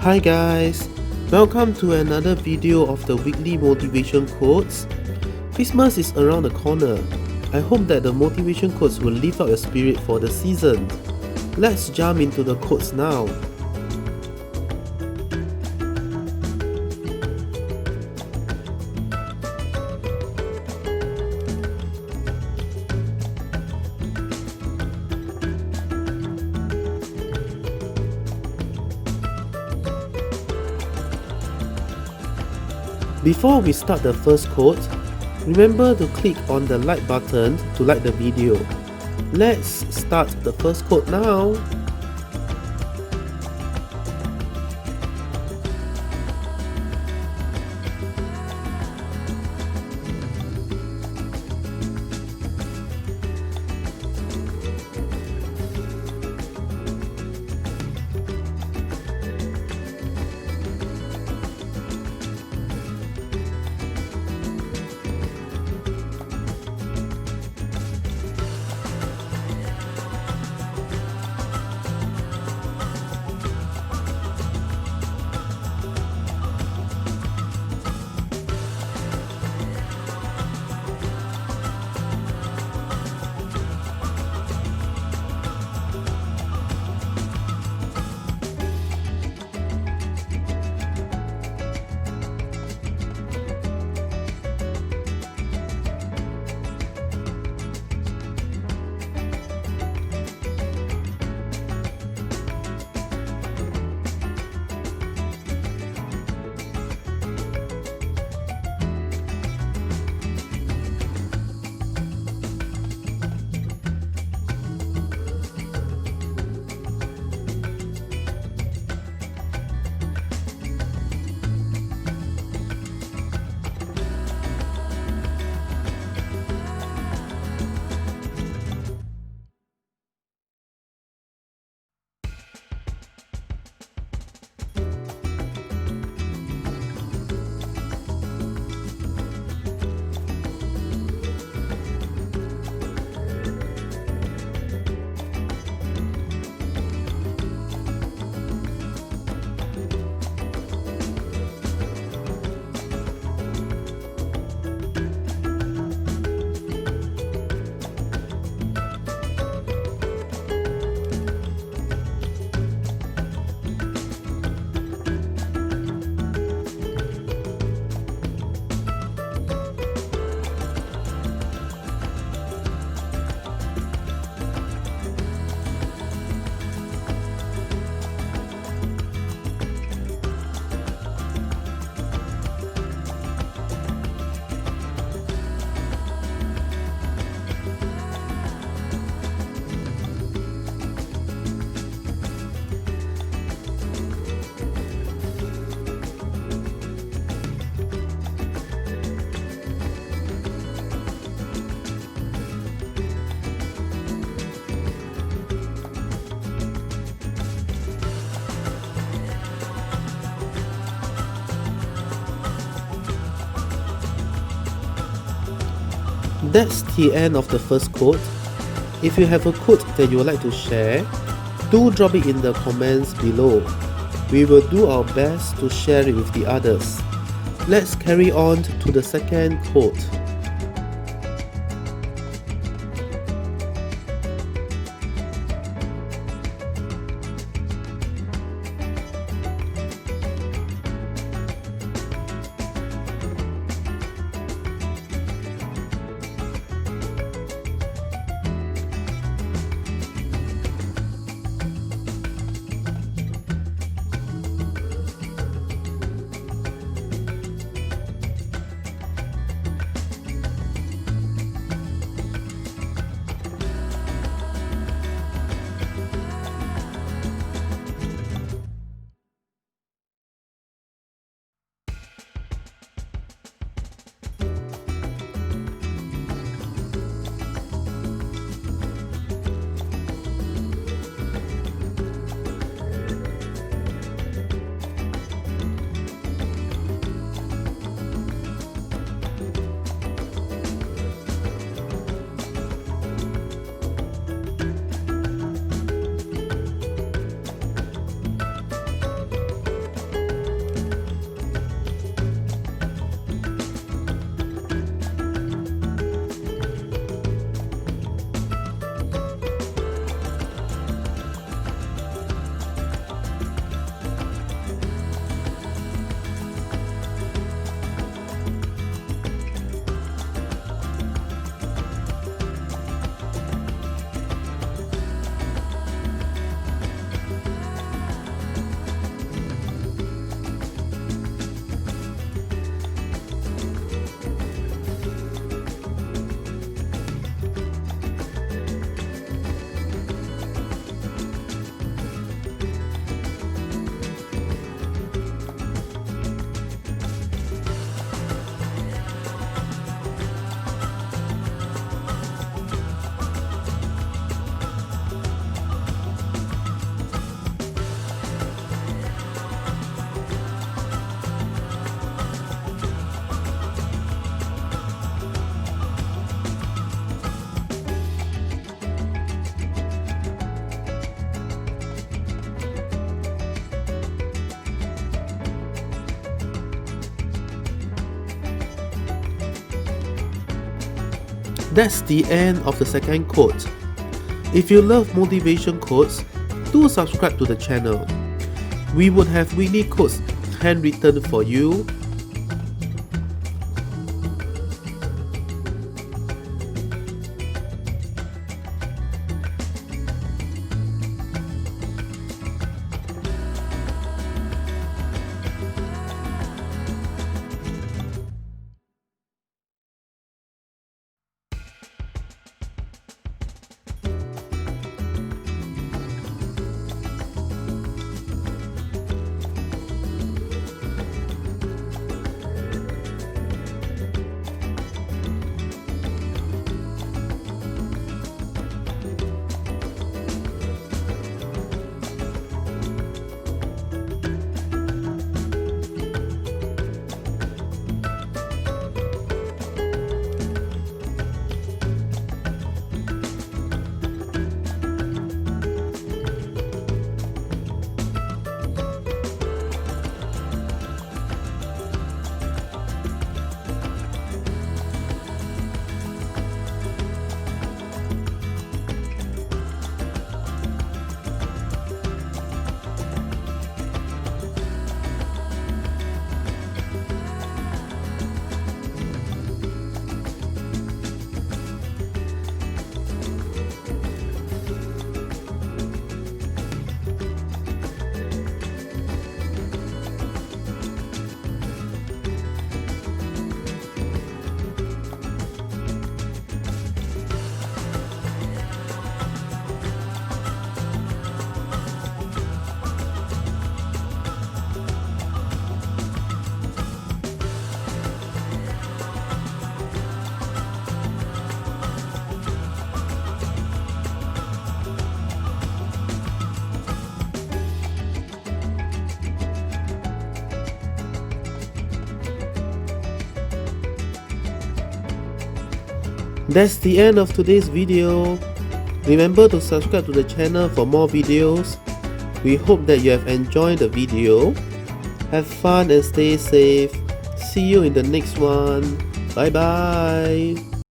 Hi guys, welcome to another video of the weekly motivation quotes. Christmas is around the corner. I hope that the motivation quotes will lift up your spirit for the season. Let's jump into the quotes now. Before we start the first quote, remember to click on the like button to like the video. Let's start the first quote now. That's the end of the first quote. If you have a quote that you would like to share, do drop it in the comments below. We will do our best to share it with the others. Let's carry on to the second quote. That's the end of the second quote. If you love motivation quotes, do subscribe to the channel. We would have weekly quotes handwritten for you. That's the end of today's video. Remember to subscribe to the channel for more videos. We hope that you have enjoyed the video. Have fun and stay safe. See you in the next one. Bye bye.